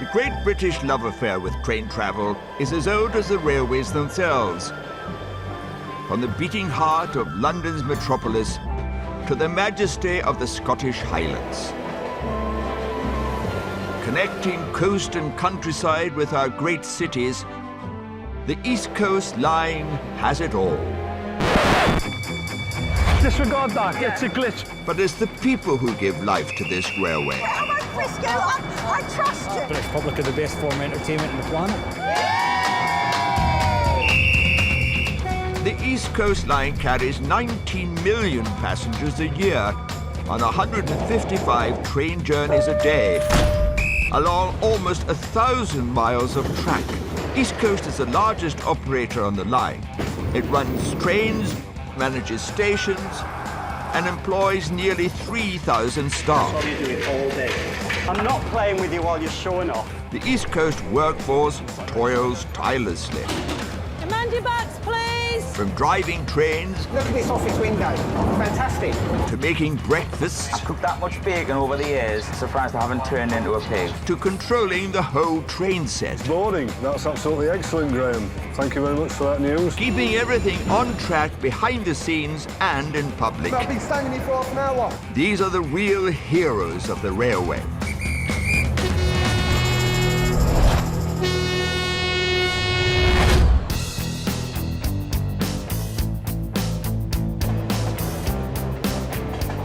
The great British love affair with train travel is as old as the railways themselves. From the beating heart of London's metropolis to the majesty of the Scottish Highlands. Connecting coast and countryside with our great cities, the East Coast Line has it all. Disregard that, it's a glitch. But it's the people who give life to this railway. Come on, Frisco, I trust you. British public are the best form of entertainment on the planet. The East Coast Line carries 19 million passengers a year on 155 train journeys a day, along almost 1,000 miles of track. East Coast is the largest operator on the line. It runs trains, manages stations, and employs nearly 3,000 staff. What are you doing all day? I'm not playing with you while you're showing off. The East Coast workforce toils tirelessly. Demand your backs, please. From driving trains... Look at this office window. Fantastic. ...to making breakfasts... I've cooked that much bacon over the years, surprised I haven't turned into a pig. ...to controlling the whole train set. Morning. That's absolutely excellent, Graham. Thank you very much for that news. Keeping everything on track behind the scenes and in public. I've been standing here for half an hour. These are the real heroes of the railway.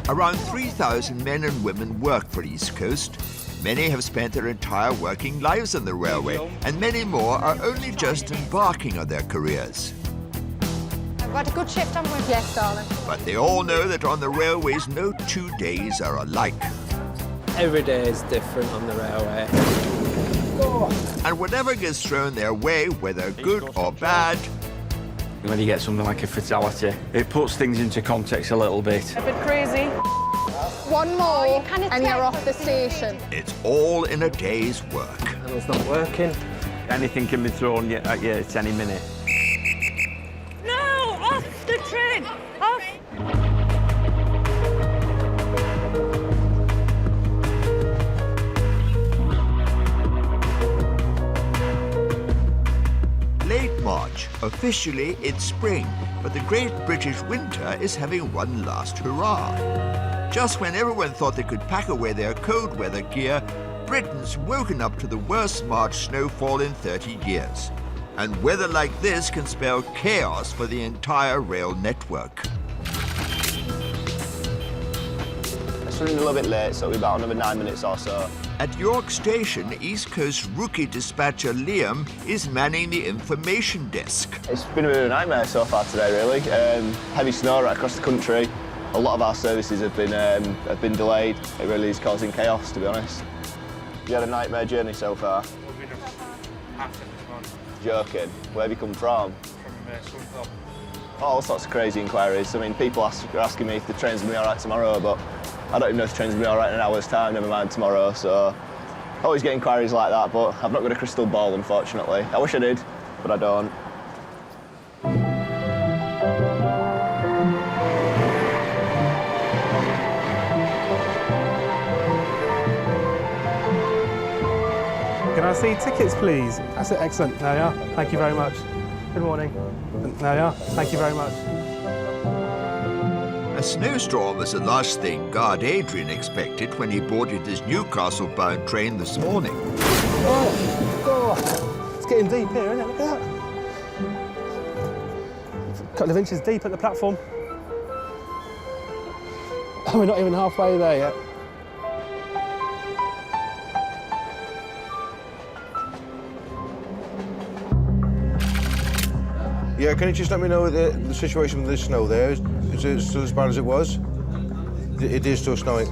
Around 3,000 men and women work for East Coast. Many have spent their entire working lives on the railway, and many more are only just embarking on their careers. I've got a good shift, haven't we? Yes, darling. But they all know that on the railways, no 2 days are alike. Every day is different on the railway. And whatever gets thrown their way, whether good or bad, When you get something like a fatality, it puts things into context a little bit. A bit crazy. One more and you're off the station. it's all in a day's work. It's not working. Anything can be thrown at you at any minute. No, off the train. Off. Late March, officially it's spring, but the great British winter is having one last hurrah. Just when everyone thought they could pack away their cold weather gear, Britain's woken up to the worst March snowfall in 30 years. And weather like this can spell chaos for the entire rail network. It's running a little bit late, so it'll be about another 9 minutes or so. At York Station, East Coast rookie dispatcher Liam is manning the information desk. It's been a bit of a nightmare so far today, really. Heavy snow right across the country. A lot of our services have been delayed. It really is causing chaos, to be honest. You had a nightmare journey so far? We've been up Hampton this morning. Joking. Where have you come from? From Sunthorpe. All sorts of crazy inquiries. I mean, people are asking me if the train's going to be all right tomorrow, but I don't even know if the train's going to be all right in an hour's time, never mind tomorrow. So I always get inquiries like that, but I've not got a crystal ball, unfortunately. I wish I did, but I don't. Can I see tickets, please? That's it, excellent. There you are. Thank you very much. Good morning. There you are. Thank you very much. A snowstorm was the last thing Guard Adrian expected when he boarded his Newcastle-bound train this morning. Oh, it's getting deep here, isn't it? Look at that. A couple of inches deep at the platform. Oh, we're not even halfway there yet. Yeah, can you just let me know the situation with the snow there? Is it still as bad as it was? It is still snowing.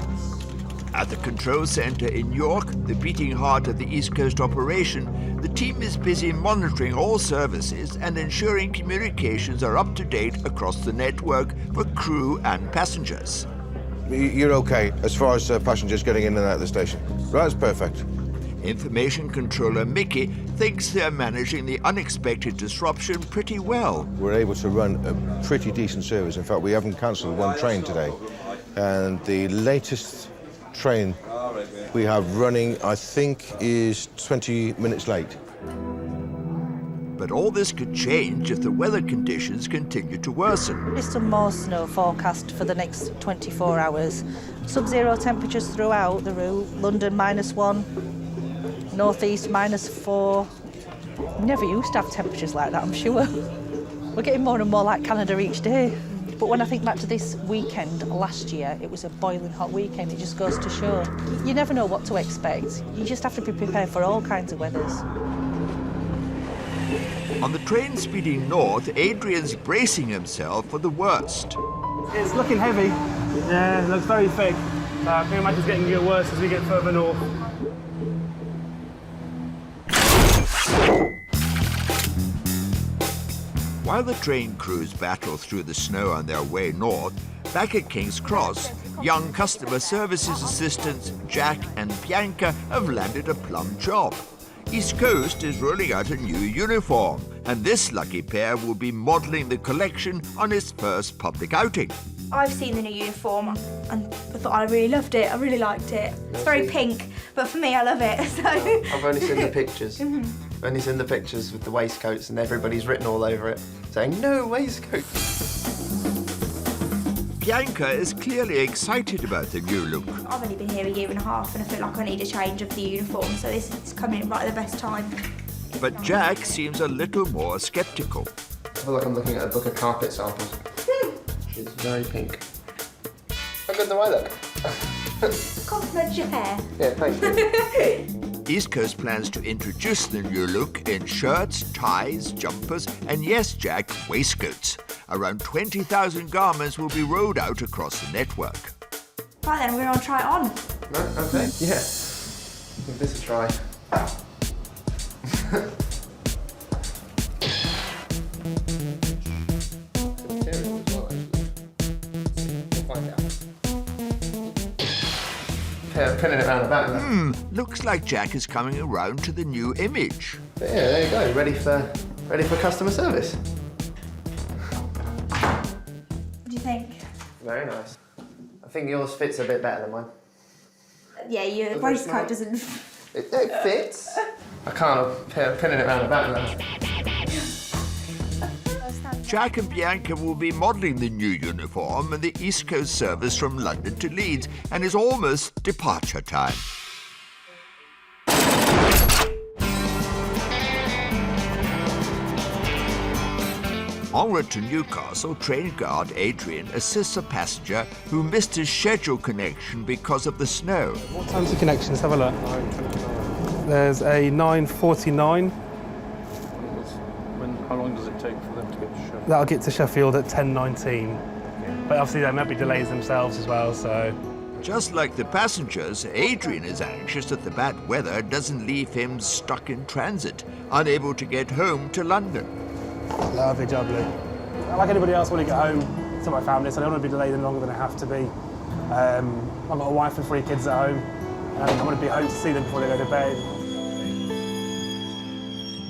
At the control centre in York, the beating heart of the East Coast operation, the team is busy monitoring all services and ensuring communications are up to date across the network for crew and passengers. You're okay as far as passengers getting in and out of the station? Right, that's perfect. Information controller Mickey thinks they're managing the unexpected disruption pretty well. We're able to run a pretty decent service. In fact, we haven't cancelled one train today. And the latest train We have running, I think, is 20 minutes late. But all this could change if the weather conditions continue to worsen. There's some more snow forecast for the next 24 hours. Sub-zero temperatures throughout the route. London -1, northeast -4. We never used to have temperatures like that, I'm sure. We're getting more and more like Canada each day. But when I think back to this weekend last year, it was a boiling hot weekend. It just goes to show. You never know what to expect. You just have to be prepared for all kinds of weathers. On the train speeding north, Adrian's bracing himself for the worst. It's looking heavy. Yeah, it looks very thick. I can imagine it's getting worse as we get further north. While the train crews battle through the snow on their way north, back at King's Cross, young customer services assistants Jack and Bianca have landed a plum job. East Coast is rolling out a new uniform, and this lucky pair will be modelling the collection on its first public outing. I've seen the new uniform and I thought I really loved it. I really liked it. It's very pink, but for me, I love it. So. I've only seen the pictures. I've only seen the pictures with the waistcoats and everybody's written all over it, saying, no waistcoat. Bianca is clearly excited about the new look. I've only been here a year and a half and I feel like I need a change of the uniform, so this is coming in right at the best time. But Jack seems a little more sceptical. I feel like I'm looking at a book of carpet samples. It's very pink. How good do I look? Compliment your hair. Yeah, thank you. East Coast plans to introduce the new look in shirts, ties, jumpers, and yes, Jack, waistcoats. Around 20,000 garments will be rolled out across the network. Right then, we're on try it on. No? Okay, yeah. Give this a try. Pinning it around the back. Looks like Jack is coming around to the new image. But yeah, there you go. Ready for customer service. What do you think? Very nice. I think yours fits a bit better than mine. Yeah, your waistcoat doesn't... It fits. I can't pinning it around the back now. Jack and Bianca will be modelling the new uniform in the East Coast service from London to Leeds, and it's almost departure time. En route to Newcastle, train guard Adrian assists a passenger who missed his scheduled connection because of the snow. What time's the connection? Let's have a look. There's a 9:49. How long does it take for them to get to Sheffield? That'll get to Sheffield at 10:19. But obviously there might be delays themselves as well, so... Just like the passengers, Adrian is anxious that the bad weather doesn't leave him stuck in transit, unable to get home to London. Lovely jubbly. Like anybody else, I want to get home to my family, so I don't want to be delayed any longer than I have to be. I've got a wife and 3 kids at home, and I want to be home to see them before they go to bed.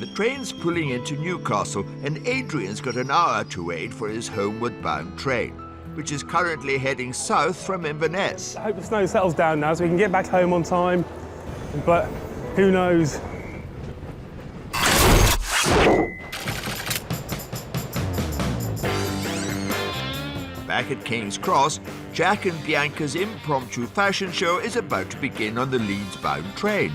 The train's pulling into Newcastle, and Adrian's got an hour to wait for his homeward-bound train, which is currently heading south from Inverness. I hope the snow settles down now so we can get back home on time, but who knows? Back at King's Cross, Jack and Bianca's impromptu fashion show is about to begin on the Leeds-bound train.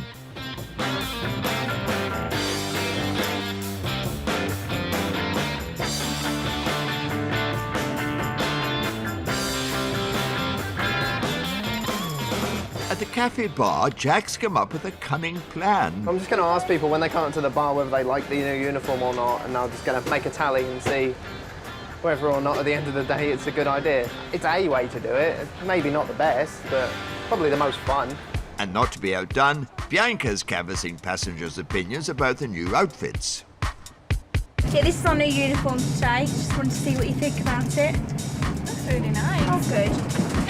At the cafe bar, Jack's come up with a cunning plan. I'm just going to ask people when they come up to the bar whether they like the new uniform or not, and I'm just going to make a tally and see whether or not at the end of the day it's a good idea. It's a way to do it. Maybe not the best, but probably the most fun. And not to be outdone, Bianca's canvassing passengers' opinions about the new outfits. Yeah, this is our new uniform today. Just wanted to see what you think about it. That's really nice. Oh, good.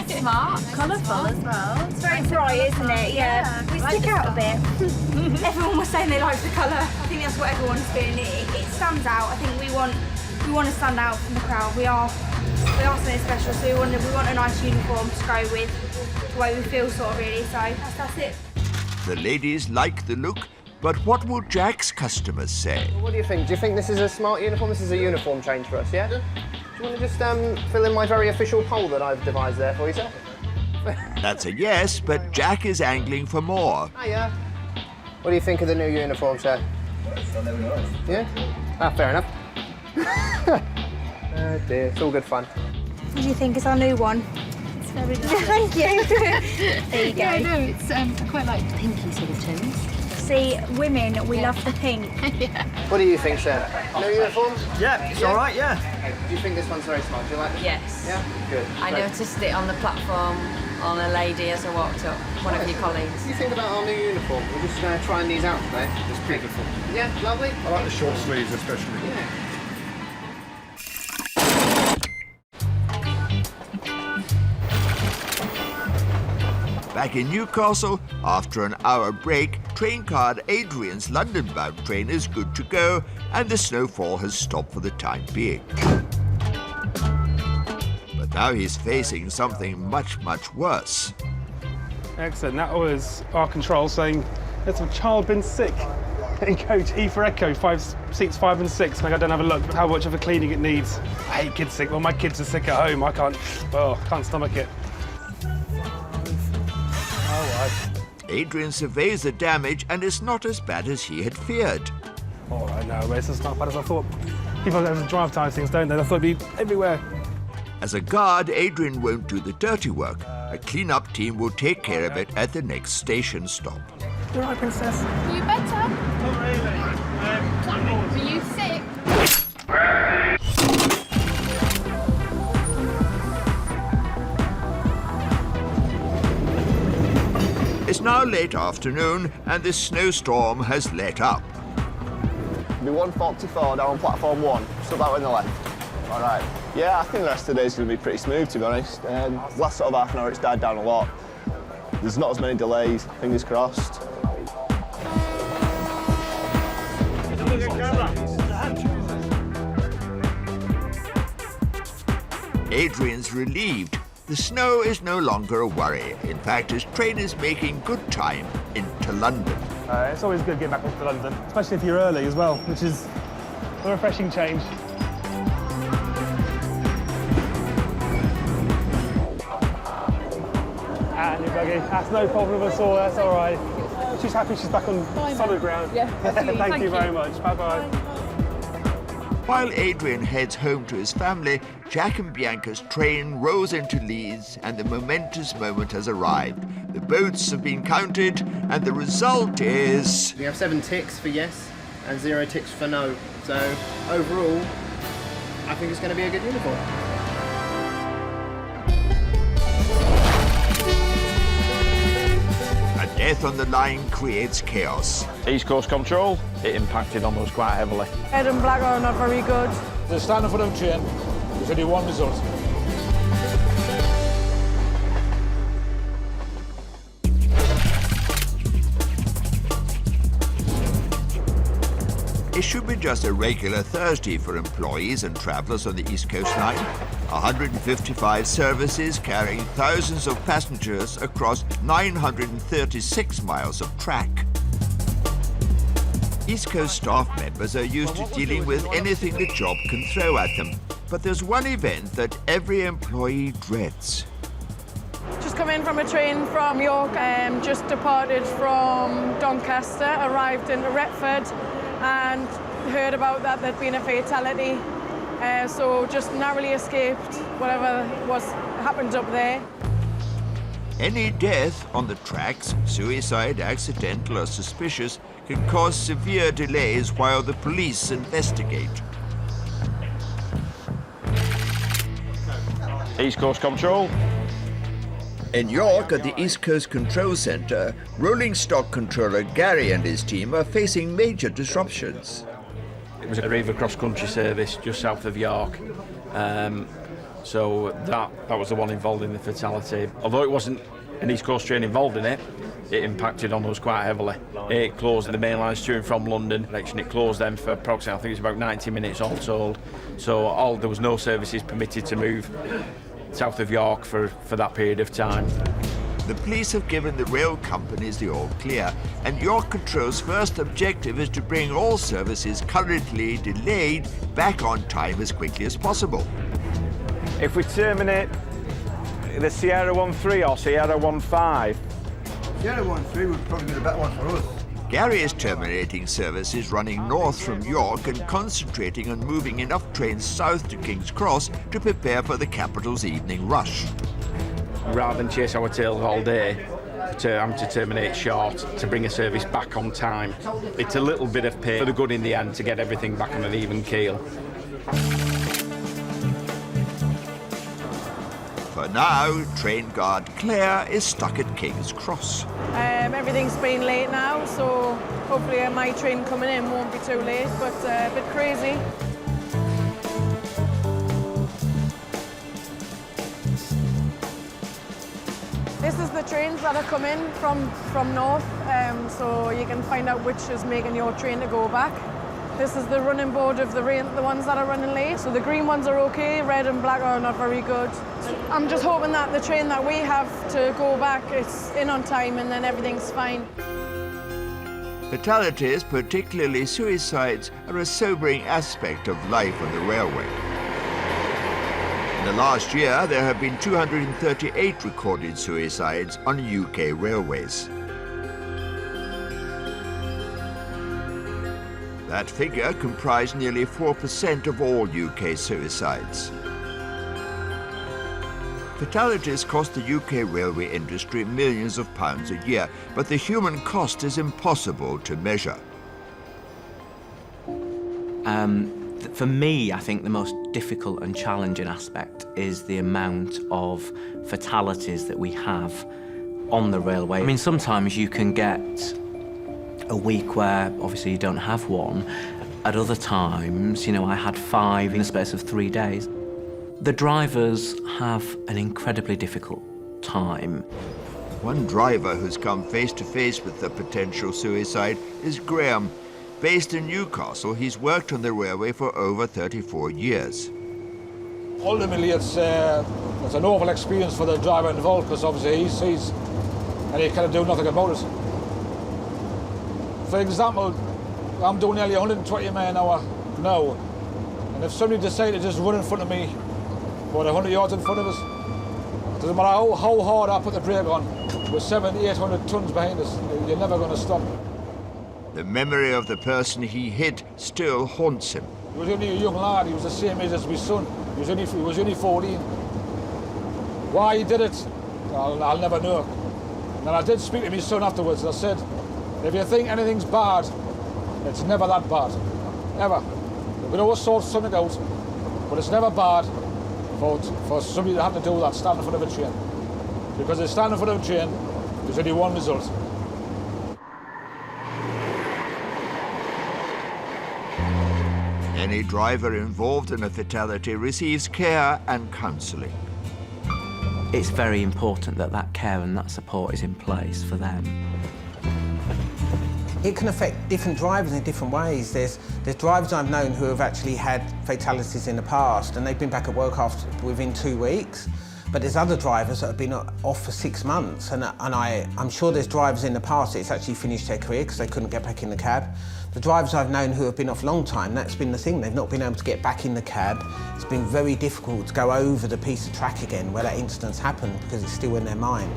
Smart, colourful as well. It's very bright, isn't it? Yeah. We stick out a bit. Everyone was saying they liked the colour. I think that's what everyone's feeling. It stands out. I think we want to stand out from the crowd. We are We are something special, so we want a nice uniform to go with the way we feel, sort of, really. So that's it. The ladies like the look, but what will Jack's customers say? What do you think? Do you think this is a smart uniform? This is a uniform change for us, yeah? Do you want to just fill in my very official poll that I've devised there for you, sir? That's a yes, but Jack is angling for more. Hiya. What do you think of the new uniform, sir? Yeah? Ah, fair enough. Oh dear, it's all good fun. What do you think is our new one? It's very nice. Thank you. There you go. Yeah, no, it's I quite like pinky sort of tones. See, women, we love the pink. Yeah. What do you think, sir? New uniform? Yeah, it's all right, yeah. Do you think this one's very smart? Do you like it? Yes. Yeah? Good. I Great. noticed it on the platform on a lady as I walked up, one of your colleagues. What do you think about our new uniform? We're just trying these out today. It's beautiful. Yeah, lovely. I like the short sleeves especially. Yeah. Back in Newcastle, after an hour break, train card Adrian's London-bound train is good to go, and the snowfall has stopped for the time being. But now he's facing something much, much worse. Excellent. That was our control saying there's a child been sick in coach E for Echo, seats 5 and 6. Like I don't have a look at how much of a cleaning it needs. I hate kids sick. Well, my kids are sick at home. I can't stomach it. All right. Adrian surveys the damage, and it's not as bad as he had feared. All right, no, it's not as bad as I thought. People don't drive time things, don't they? I thought it'd be everywhere. As a guard, Adrian won't do the dirty work. A clean-up team will take care of it at the next station stop. You all right, Princess? Are you better? Not really. Were you sick? It's now late afternoon, and the snowstorm has let up. Be 144 down on platform 1, still that way on the left. All right. Yeah, I think the rest of the day's going to be pretty smooth, to be honest. Last sort of half an hour, it's died down a lot. There's not as many delays, fingers crossed. Adrian's relieved. The snow is no longer a worry. In fact, his train is making good time into London. It's always good to get back up to London, especially if you're early as well, which is a refreshing change. And your buggy. That's no problem at all, that's all right. She's happy she's back on solid ground. Yeah, absolutely. Thank you very much. Bye-bye. While Adrian heads home to his family, Jack and Bianca's train rolls into Leeds, and the momentous moment has arrived. The boats have been counted, and the result is... We have 7 ticks for yes and 0 ticks for no. So overall, I think it's going to be a good uniform. A death on the line creates chaos. East Coast Control, it impacted on us quite heavily. Red and black are not very good. The standard for them train, there's only one result. It should be just a regular Thursday for employees and travellers on the East Coast Line. 155 services carrying thousands of passengers across 936 miles of track. East Coast staff members are used to dealing with anything the job can throw at them. But there's one event that every employee dreads. Just come in from a train from York, just departed from Doncaster, arrived in Retford and heard about that there'd been a fatality. So just narrowly escaped whatever happened up there. Any death on the tracks, suicide, accidental or suspicious, can cause severe delays while the police investigate. East Coast Control. In York, at the East Coast Control Centre, rolling stock controller Gary and his team are facing major disruptions. It was a River cross-country service just south of York. So that was the one involved in the fatality. Although it wasn't an East Coast train involved in it, it impacted on us quite heavily. It closed the main lines to and from London. It closed them for approximately, I think it's about 90 minutes all told. So there was no services permitted to move south of York for that period of time. The police have given the rail companies the all clear, and York Control's first objective is to bring all services currently delayed back on time as quickly as possible. If we terminate the Sierra 13 or Sierra 15, Sierra 13 would probably be the better one for us. Gary is terminating services running north from York and concentrating on moving enough trains south to King's Cross to prepare for the capital's evening rush. Rather than chase our tails all day, I'm to terminate short to bring a service back on time. It's a little bit of pay for the good in the end to get everything back on an even keel. For now, train guard Claire is stuck at King's Cross. Everything's been late now, so hopefully my train coming in won't be too late, but a bit crazy. This is the trains that are coming from north, so you can find out which is making your train to go back. This is the running board of the ones that are running late. So the green ones are okay, red and black are not very good. I'm just hoping that the train that we have to go back is in on time and then everything's fine. Fatalities, particularly suicides, are a sobering aspect of life on the railway. In the last year, there have been 238 recorded suicides on UK railways. That figure comprised nearly 4% of all UK suicides. Fatalities cost the UK railway industry millions of pounds a year, but the human cost is impossible to measure. For me, I think the most difficult and challenging aspect is the amount of fatalities that we have on the railway. I mean, sometimes you can get a week where obviously you don't have one. At other times, you know, I had 5 in the space of 3 days. The drivers have an incredibly difficult time. One driver who's come face to face with the potential suicide is Graham. Based in Newcastle, he's worked on the railway for over 34 years. Ultimately, it's an awful experience for the driver involved because obviously he sees and he can't do nothing about it. For example, I'm doing nearly 120 miles an hour now, and if somebody decided to just run in front of me, about 100 yards in front of us, it doesn't matter how hard I put the brake on, with 700-800 tons behind us, you're never going to stop. The memory of the person he hit still haunts him. He was only a young lad, he was the same age as my son, he was only 14. Why he did it, I'll never know. And I did speak to my son afterwards, and I said, if you think anything's bad, it's never that bad, ever. We always sort something out, but it's never bad for somebody to have to do that, stand in front of a train. Because if stand in front of a train, there's only one result. Any driver involved in a fatality receives care and counselling. It's very important that that care and that support is in place for them. It can affect different drivers in different ways. There's drivers I've known who have actually had fatalities in the past and they've been back at work within 2 weeks. But there's other drivers that have been off for 6 months, and I'm sure there's drivers in the past that's actually finished their career because they couldn't get back in the cab. The drivers I've known who have been off a long time, that's been the thing, they've not been able to get back in the cab. It's been very difficult to go over the piece of track again where that incident's happened because it's still in their mind.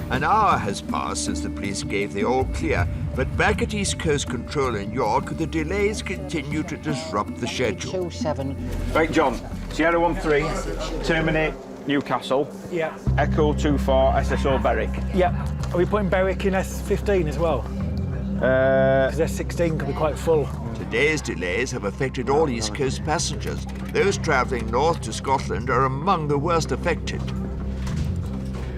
An hour has passed since the police gave the all clear, but back at East Coast Control in York, the delays continue to disrupt the schedule. Right, John, Sierra 13, terminate Newcastle. Yeah. Echo 24, SSO Berwick. Yeah. Are we putting Berwick in S15 as well? Because S16 can be quite full. Today's delays have affected all East Coast passengers. Those travelling north to Scotland are among the worst affected.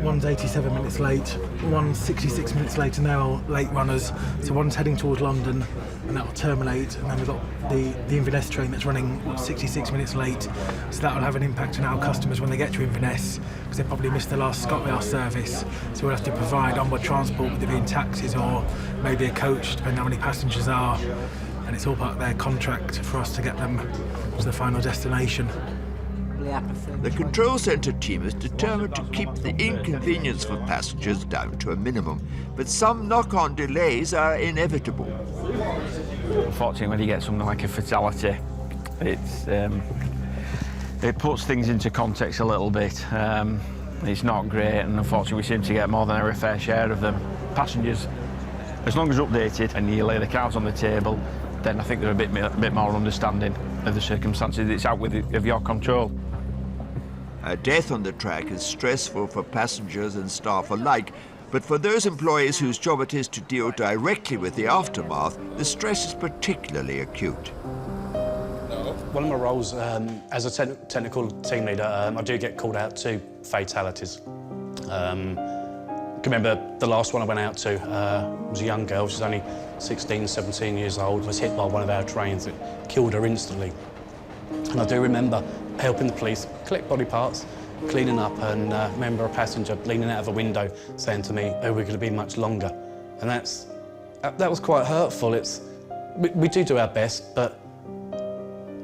One's 87 minutes late, one's 66 minutes late, and they're all late runners. So one's heading towards London, and that'll terminate. And then we've got the Inverness train that's running 66 minutes late. So that'll have an impact on our customers when they get to Inverness, because they probably missed the last ScotRail service. So we'll have to provide onward transport, whether it be in taxis or maybe a coach, depending on how many passengers are. And it's all part of their contract for us to get them to the final destination. The control centre team is determined to keep the inconvenience for passengers down to a minimum, but some knock-on delays are inevitable. Unfortunately, when you get something like a fatality, it puts things into context a little bit. It's not great, and unfortunately we seem to get more than our fair share of them. Passengers, as long as updated and you lay the cards on the table, then I think they're a bit more understanding of the circumstances. It's out of your control. A death on the track is stressful for passengers and staff alike, but for those employees whose job it is to deal directly with the aftermath, the stress is particularly acute. One of my roles as a technical team leader, I do get called out to fatalities. I can remember the last one I went out to was a young girl. She was only 16, 17 years old, was hit by one of our trains that killed her instantly. And I do remember helping the police collect body parts, cleaning up, and remember a passenger leaning out of a window saying to me, "Oh, we're going to be much longer." And that was quite hurtful. We do our best, but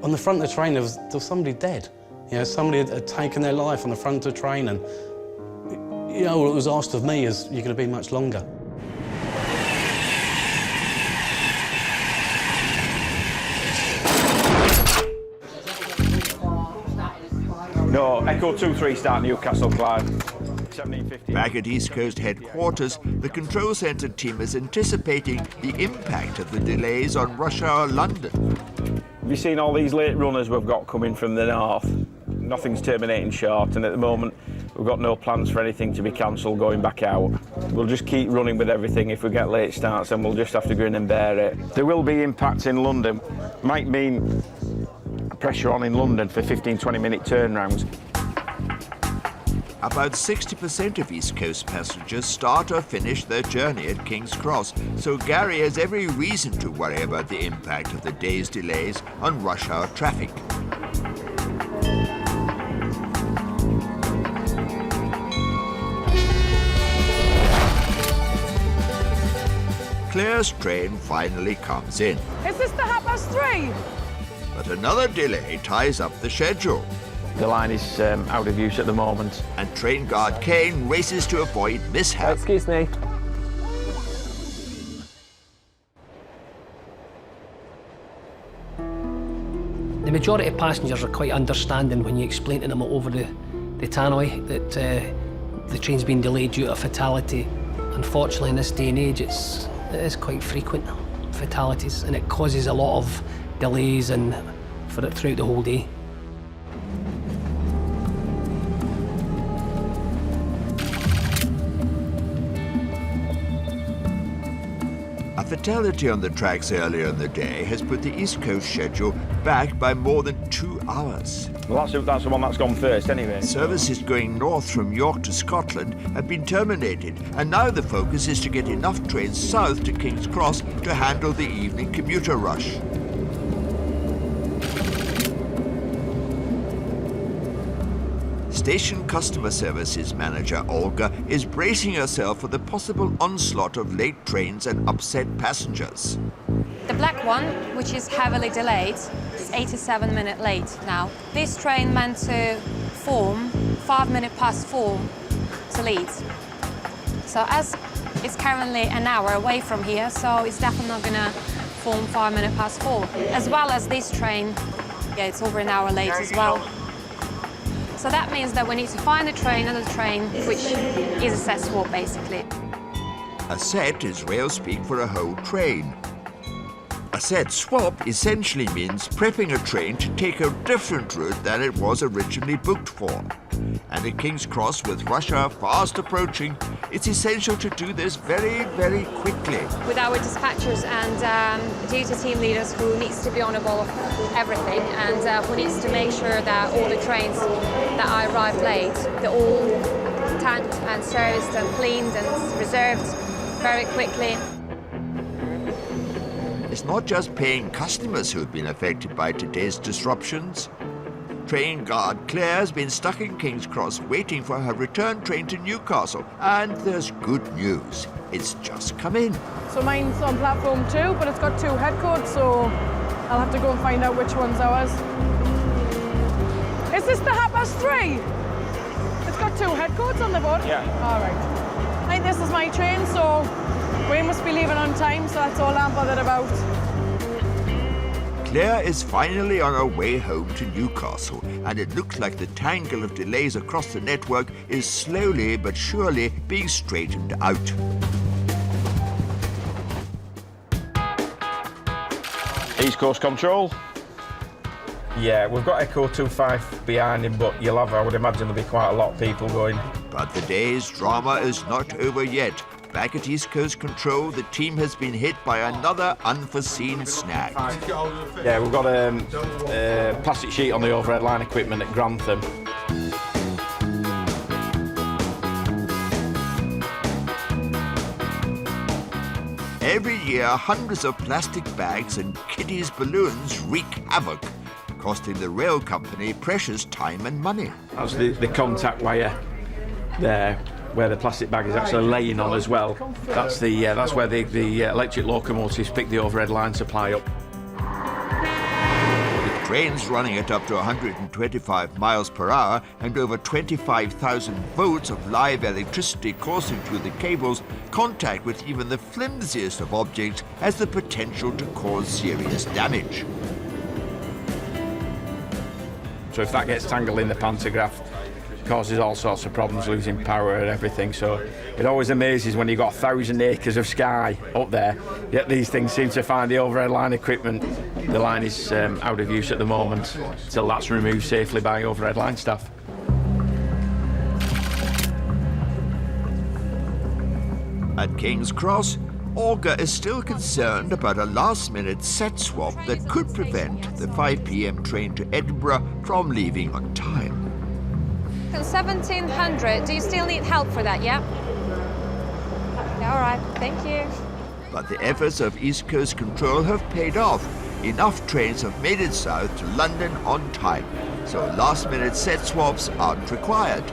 on the front of the train there was somebody dead. You know, somebody had taken their life on the front of the train, and you know, what was asked of me is, "You're going to be much longer." No, Echo 23 start Newcastle, Clyde. 1750. Back at East Coast headquarters, the control centre team is anticipating the impact of the delays on rush hour London. Have you seen all these late runners we've got coming from the north? Nothing's terminating short, and at the moment we've got no plans for anything to be cancelled going back out. We'll just keep running with everything. If we get late starts, then we'll just have to grin and bear it. There will be impacts in London. Might mean pressure on in London for 15-20 minute turnarounds. About 60% of East Coast passengers start or finish their journey at King's Cross, so Gary has every reason to worry about the impact of the day's delays on rush hour traffic. Claire's train finally comes in. Is this the 3:30? But another delay ties up the schedule. The line is out of use at the moment. And train guard Kane races to avoid mishap. Excuse me. The majority of passengers are quite understanding when you explain to them over the tannoy that the train's been delayed due to a fatality. Unfortunately, in this day and age, it is quite frequent, fatalities, and it causes a lot of delays and for it throughout the whole day. A fatality on the tracks earlier in the day has put the East Coast schedule back by more than 2 hours. Well, that's the one that's gone first anyway. Services going north from York to Scotland have been terminated, and now the focus is to get enough trains south to King's Cross to handle the evening commuter rush. Station Customer Services Manager Olga is bracing herself for the possible onslaught of late trains and upset passengers. The black one, which is heavily delayed, is 87 minutes late now. This train meant to form 5 minutes past 4 to Leeds. So as it's currently an hour away from here, so it's definitely not gonna form 5 minutes past 4. As well as this train, yeah, it's over an hour late as well. So that means that we need to find another train, which is a set swap, basically. A set is rail speak for a whole train. A set swap essentially means prepping a train to take a different route than it was originally booked for. And at King's Cross, with rush hour fast approaching, it's essential to do this very, very quickly. With our dispatchers and duty team leaders who needs to be on the ball of everything and who needs to make sure that all the trains that arrive late, they're all tanked and serviced and cleaned and reserved very quickly. It's not just paying customers who've been affected by today's disruptions. Train guard Claire's been stuck in King's Cross waiting for her return train to Newcastle. And there's good news. It's just come in. So mine's on platform 2, but it's got 2 head codes, so I'll have to go and find out which one's ours. Is this the 3:30? It's got 2 head codes on the board? Yeah. All right. I think this is my train, so we must be leaving on time, so that's all I'm bothered about. Claire is finally on her way home to Newcastle, and it looks like the tangle of delays across the network is slowly but surely being straightened out. East Coast Control. Yeah, we've got Echo 25 behind him, but I would imagine there'll be quite a lot of people going. But the day's drama is not over yet. Back at East Coast Control, the team has been hit by another unforeseen snag. Yeah, we've got a plastic sheet on the overhead line equipment at Grantham. Every year, hundreds of plastic bags and kiddies' balloons wreak havoc, costing the rail company precious time and money. That's the contact wire there, where the plastic bag is actually laying on as well. That's where the electric locomotives pick the overhead line supply up. With trains running at up to 125 miles per hour and over 25,000 volts of live electricity coursing through the cables, contact with even the flimsiest of objects has the potential to cause serious damage. So if that gets tangled in the pantograph, causes all sorts of problems, losing power and everything. So it always amazes when you've got 1,000 acres of sky up there, yet these things seem to find the overhead line equipment. The line is out of use at the moment until that's removed safely by overhead line staff. At King's Cross, Olga is still concerned about a last-minute set swap that could prevent the 5 p.m. train to Edinburgh from leaving on time. 1700, do you still need help for that, yeah? Yeah, all right, thank you. But the efforts of East Coast Control have paid off. Enough trains have made it south to London on time, so last-minute set swaps aren't required.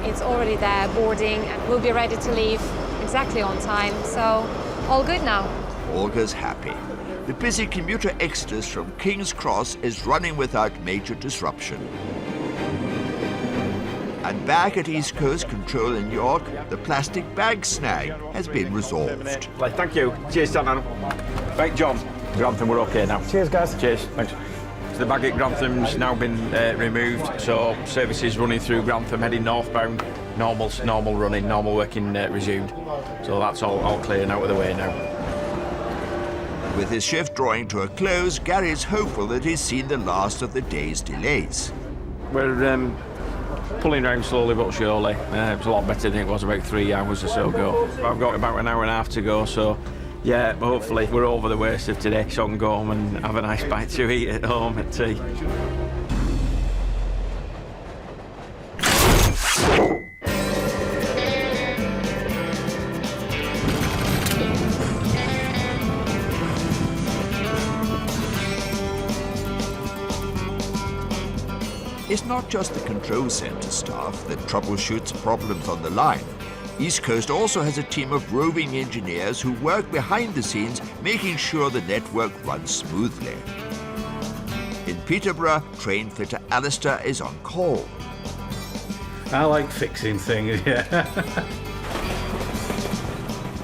It's already there, boarding, and we'll be ready to leave exactly on time, so all good now. Olga's happy. The busy commuter exodus from King's Cross is running without major disruption. And back at East Coast Control in York, the plastic bag snag has been resolved. Thank you. Cheers, Dan. Right, John. Grantham, we're okay now. Cheers, guys. Cheers. Thanks. So the bag at Grantham's now been removed, so services running through Grantham heading northbound. Normal running, normal working resumed. So that's all clear and out of the way now. With his shift drawing to a close, Gary's hopeful that he's seen the last of the day's delays. We're pulling around slowly but surely. It was a lot better than it was about 3 hours or so ago. I've got about an hour and a half to go, so yeah, hopefully we're over the worst of today, so I can go home and have a nice bite to eat at home at tea. It's not just the control centre staff that troubleshoots problems on the line. East Coast also has a team of roving engineers who work behind the scenes, making sure the network runs smoothly. In Peterborough, train fitter Alistair is on call. I like fixing things, yeah.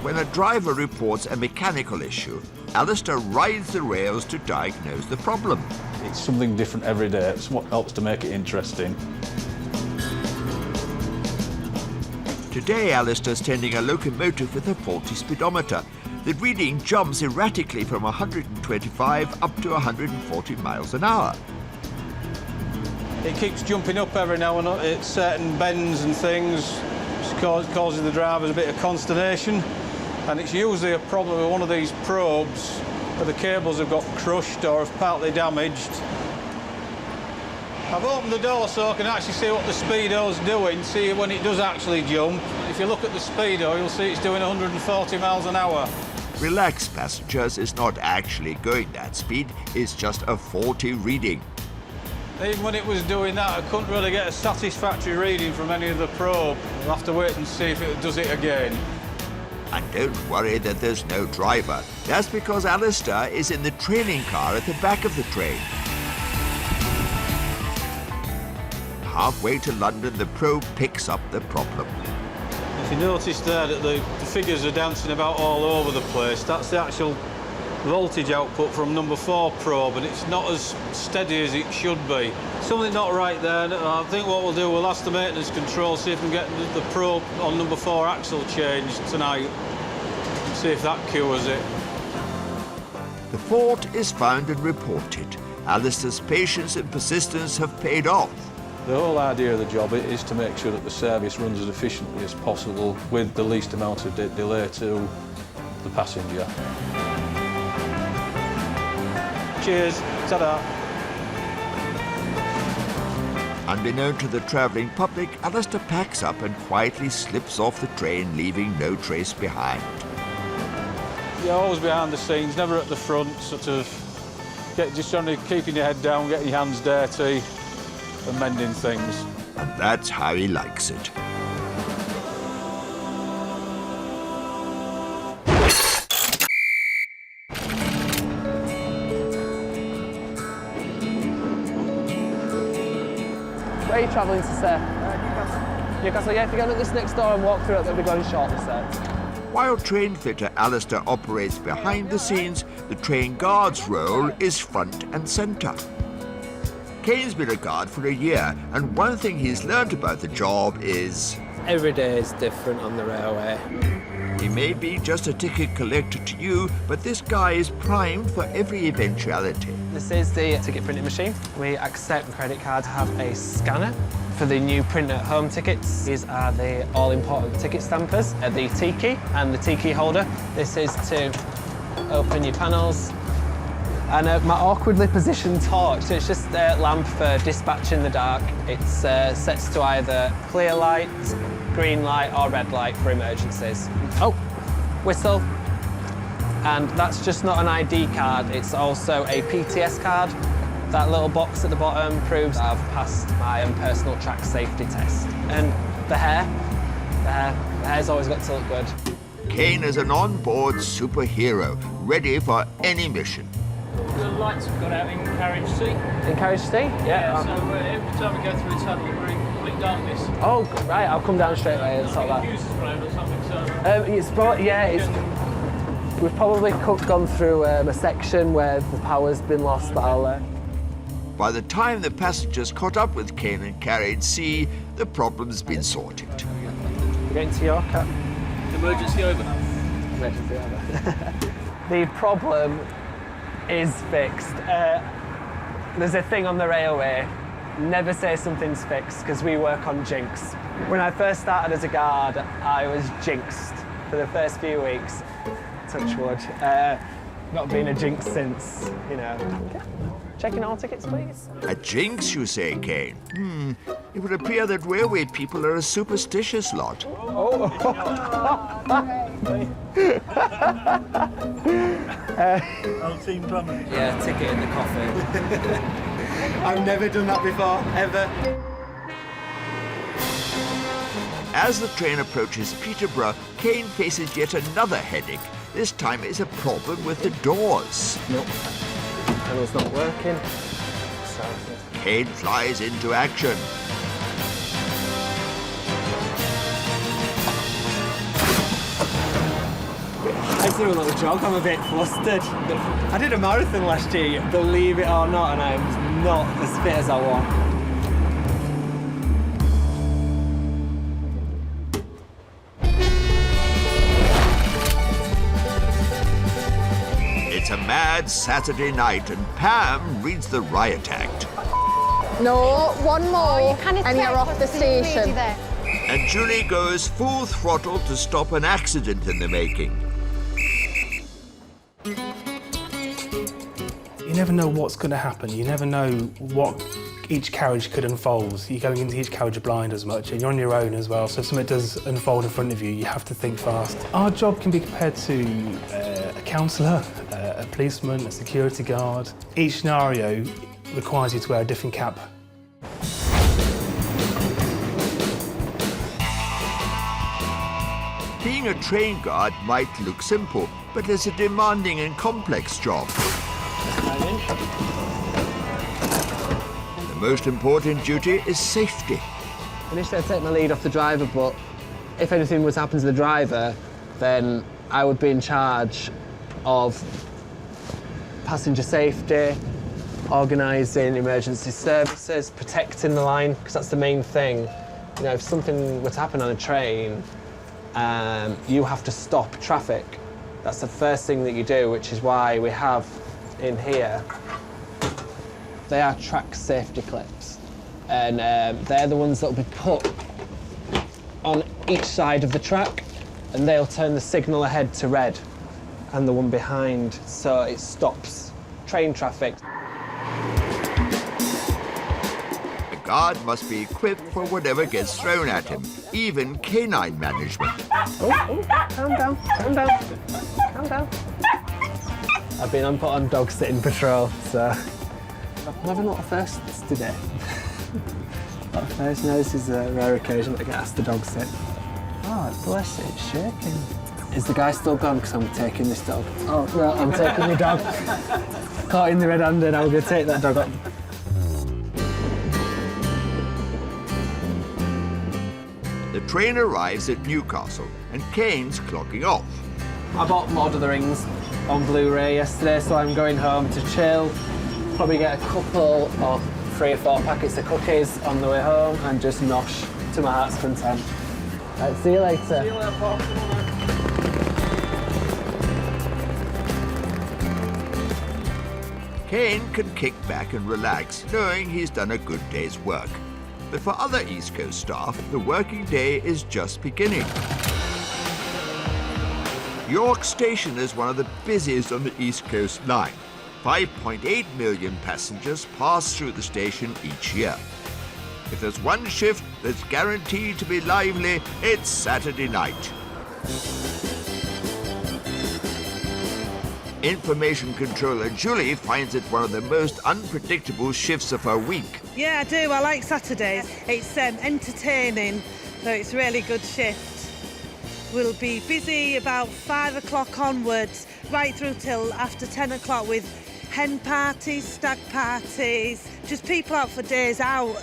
When a driver reports a mechanical issue, Alistair rides the rails to diagnose the problem. It's something different every day. It's what helps to make it interesting. Today, Alistair's tending a locomotive with a faulty speedometer. The reading jumps erratically from 125 up to 140 miles an hour. It keeps jumping up every now and then at certain bends and things, causing the drivers a bit of consternation. And it's usually a problem with one of these probes where the cables have got crushed or have partly damaged. I've opened the door so I can actually see what the speedo's doing, see when it does actually jump. If you look at the speedo, you'll see it's doing 140 miles an hour. Relax, passengers, it's not actually going that speed, it's just a faulty reading. Even when it was doing that, I couldn't really get a satisfactory reading from any of the probe. I'll have to wait and see if it does it again. And don't worry that there's no driver. That's because Alistair is in the training car at the back of the train. Halfway to London, the probe picks up the problem. If you notice there that the figures are dancing about all over the place, that's the actual voltage output from number 4 probe, and it's not as steady as it should be. Something not right there, and I think what we'll do, we'll ask the maintenance control, see if we can get the probe on number 4 axle changed tonight, and see if that cures it. The fault is found and reported. Alistair's patience and persistence have paid off. The whole idea of the job is to make sure that the service runs as efficiently as possible with the least amount of delay to the passenger. Cheers, ta-da. Unbeknown to the travelling public, Alistair packs up and quietly slips off the train, leaving no trace behind. You're always behind the scenes, never at the front, sort of just trying to keeping your head down, getting your hands dirty and mending things. And that's how he likes it. Where are you travelling to, sir? Newcastle. Newcastle, yeah, if you go to this next door and walk through it, they'll be going shortly, sir. While train fitter Alistair operates behind the scenes, the train guard's role is front and centre. Kane's been a guard for a year, and one thing he's learnt about the job is... every day is different on the railway. He may be just a ticket collector to you, but this guy is primed for every eventuality. This is the ticket printing machine. We accept credit cards, have a scanner. For the new print at home tickets, these are the all-important ticket stampers, the T-key and the T-key holder. This is to open your panels. And my awkwardly positioned torch, so it's just a lamp for dispatch in the dark. It's sets to either clear light, green light or red light for emergencies. Oh, whistle. And that's just not an ID card, it's also a PTS card. That little box at the bottom proves I've passed my own personal track safety test. And the hair's always got to look good. Kane is an on-board superhero, ready for any mission. The lights have got out in carriage C. In carriage C? Yeah, so every time we go through a tunnel, we're in complete darkness. Oh, right, I'll come down straight away and sort that. Fuses blown or something, so... we've probably gone through a section where the power's been lost, but I'll... By the time the passengers caught up with Kane and carried C, the problem's been sorted. We're getting to York. Emergency over. Emergency over. The problem is fixed. There's a thing on the railway, never say something's fixed, because we work on jinx. When I first started as a guard, I was jinxed for the first few weeks. Touch wood. Not been a jinx since, you know. Okay. Checking all tickets, please. A jinx, you say, Kane? It would appear that railway people are a superstitious lot. Oh. Old team plumber. Yeah, ticket in the coffin. I've never done that before, ever. As the train approaches Peterborough, Kane faces yet another headache. This time it's a problem with the doors. Nope. Panel's not working. Kane flies into action. I just do a little jog, I'm a bit flustered. I did a marathon last year, believe it or not, and I'm not as fit as I want. It's a mad Saturday night and Pam reads the riot act. No, one more and you're off the station. And Julie goes full throttle to stop an accident in the making. You never know what's going to happen. You never know what each carriage could unfold. You're going into each carriage blind as much, and you're on your own as well, so if something does unfold in front of you, you have to think fast. Our job can be compared to a counsellor, a policeman, a security guard. Each scenario requires you to wear a different cap. Being a train guard might look simple, but it's a demanding and complex job. The most important duty is safety. Initially, I'd take my lead off the driver, but if anything was to happen to the driver, then I would be in charge of passenger safety, organising emergency services, protecting the line, because that's the main thing. You know, if something were to happen on a train, you have to stop traffic. That's the first thing that you do, which is why we have in here, they are track safety clips. And they're the ones that will be put on each side of the track, and they'll turn the signal ahead to red and the one behind, so it stops train traffic. The guard must be equipped for whatever gets thrown at him, even canine management. Oh, calm down, calm down, calm down. I've been put on dog sitting patrol, so I'm having a lot of firsts today. A lot of firsts. Now this is a rare occasion that I get asked to dog sit. Oh, bless it, it's shaking. Is the guy still gone? Because I'm taking this dog. Oh, well, I'm taking your dog. Caught in the red-handed, I'm going to take that dog up. The train arrives at Newcastle and Kane's clocking off. I bought Lord of the Rings on Blu-ray yesterday, so I'm going home to chill. Probably get a couple or 3 or 4 packets of cookies on the way home and just nosh to my heart's content. Right, see you later. See you later, Paul. Kane can kick back and relax, knowing he's done a good day's work. But for other East Coast staff, the working day is just beginning. York Station is one of the busiest on the East Coast line. 5.8 million passengers pass through the station each year. If there's one shift that's guaranteed to be lively, it's Saturday night. Information controller Julie finds it one of the most unpredictable shifts of her week. Yeah, I do. I like Saturdays. It's entertaining, so it's a really good shift. We'll be busy about 5 o'clock onwards, right through till after 10 o'clock with hen parties, stag parties, just people out for days out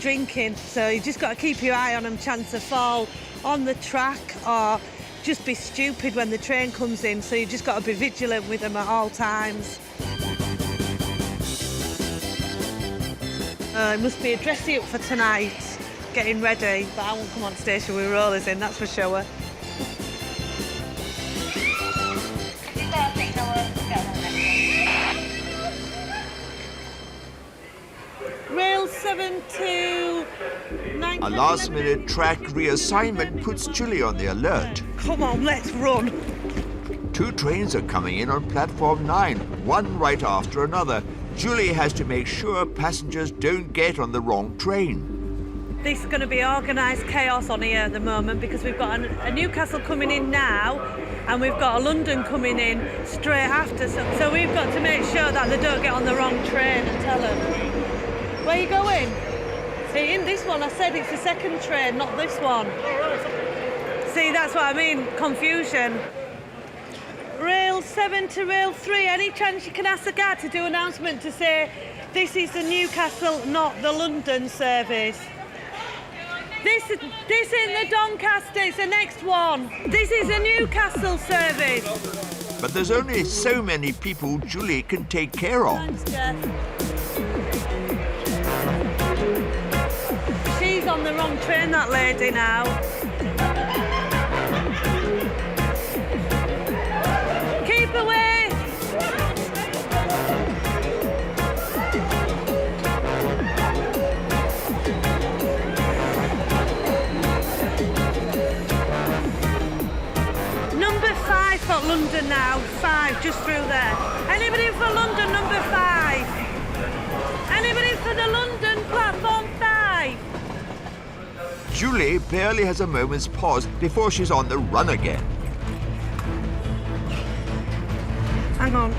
drinking. So you just got to keep your eye on them, chance to fall on the track or just be stupid when the train comes in, so you just got to be vigilant with them at all times. It must be a dressy up for tonight, getting ready, but I won't come on station with rollers in, that's for sure. Rail 7 to 9. A last-minute track reassignment puts Julie on the alert. Come on, let's run. 2 trains are coming in on platform 9, one right after another. Julie has to make sure passengers don't get on the wrong train. This is going to be organised chaos on here at the moment because we've got a Newcastle coming in now and we've got a London coming in straight after. So we've got to make sure that they don't get on the wrong train and tell them. Where are you going? See, in this one, I said it's the second train, not this one. See, that's what I mean, confusion. Rail 7 to Rail 3, any chance you can ask the guard to do an announcement to say this is the Newcastle, not the London service? This isn't the Doncaster, it's the next one. This is a Newcastle service. But there's only so many people Julie can take care of. Thanks, Jeff. She's on the wrong train, that lady, now. Keep away! Number 5 for London now. 5, just through there. Anybody for London, number 5? Anybody for the London Julie barely has a moment's pause before she's on the run again. Hang on.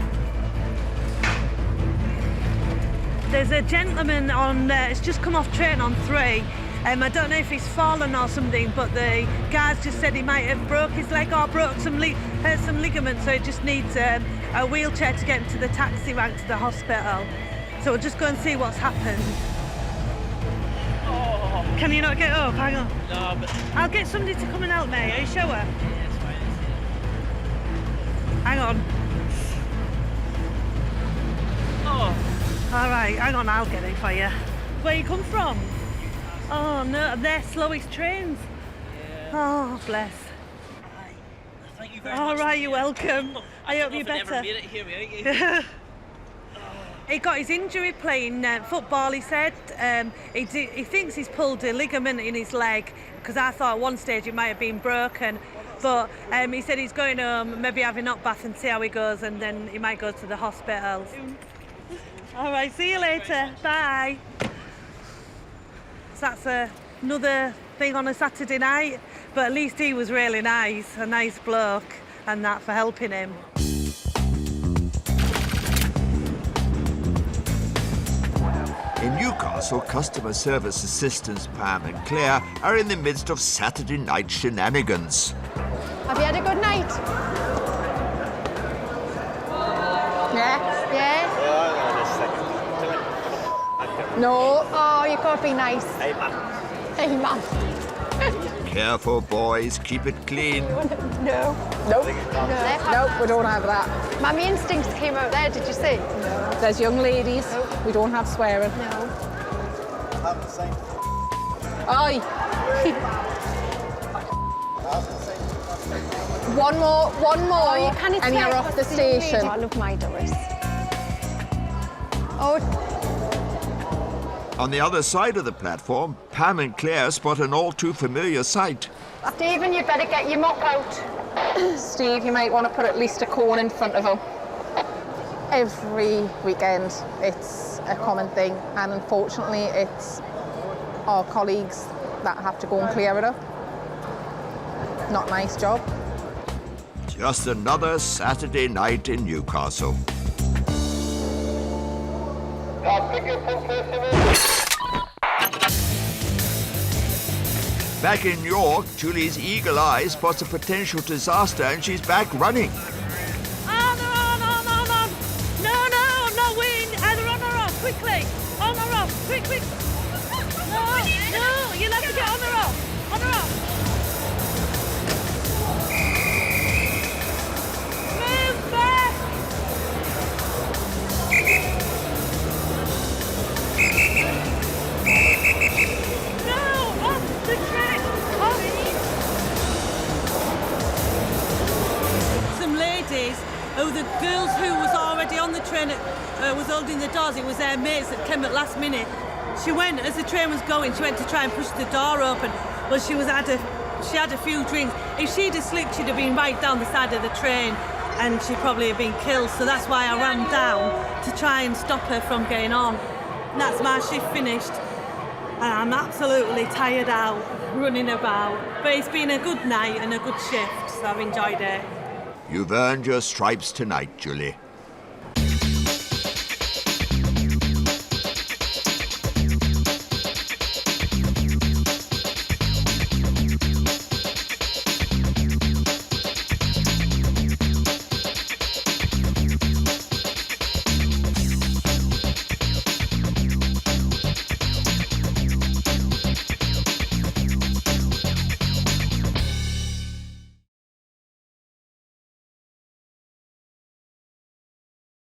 There's a gentleman on, it's just come off train on 3. I don't know if he's fallen or something, but the guys just said he might have broke his leg or broke some hurt some ligaments, so he just needs a wheelchair to get him to the taxi rank to the hospital. So we'll just go and see what's happened. Oh. Can you not get up? Hang on. No, but... I'll get somebody to come and help me. Are you sure? Yeah, it's fine. Hang on. Oh. All right, hang on, I'll get it for you. Where you come from? Oh, no, they're slowest trains. Yeah. Oh, bless. Thank you very All much. right, you're welcome. I hope you're better. Never made it here, ain't you? He got his injury playing football, he said. He thinks he's pulled a ligament in his leg, because I thought at one stage it might have been broken. But he said he's going home, maybe have a knock bath and see how he goes, and then he might go to the hospital. All right, see you later. Bye. So that's another thing on a Saturday night, but at least he was really nice, a nice bloke, and that for helping him. In Newcastle, customer service assistants Pam and Claire are in the midst of Saturday night shenanigans. Have you had a good night? Yeah? Yeah? No. Oh, you can't be nice. Hey, man. Hey, man. Careful, boys, keep it clean. No. Nope. No, we don't have that. Mammy instincts came out there, did you see? No. There's young ladies. Nope. We don't have swearing. No. Aye. One more, Oh, you can't and you're off the station. I love my Doris. Oh. On the other side of the platform, Pam and Claire spot an all-too-familiar sight. Stephen, you better get your mop out. Steve, you might want to put at least a cone in front of him. Every weekend, it's a common thing, and unfortunately, it's our colleagues that have to go and clear it up. Not a nice job. Just another Saturday night in Newcastle. Back in York, Julie's eagle eye spots a potential disaster and she's back running. On! No, I'm not winning. Either on or off, quickly. On or off, quick. No, you'll have to get on or off. On or off. Move back. No, off the track. Off. Some ladies, the girls who was already on the train, was holding the doors, it was their mates that came at last minute. She went, as the train was going, she went to try and push the door open, but she had a few drinks. If she'd have slipped, she'd have been right down the side of the train, and she'd probably have been killed, so that's why I ran down to try and stop her from getting on. And that's my shift finished, and I'm absolutely tired out, running about. But it's been a good night and a good shift, so I've enjoyed it. You've earned your stripes tonight, Julie.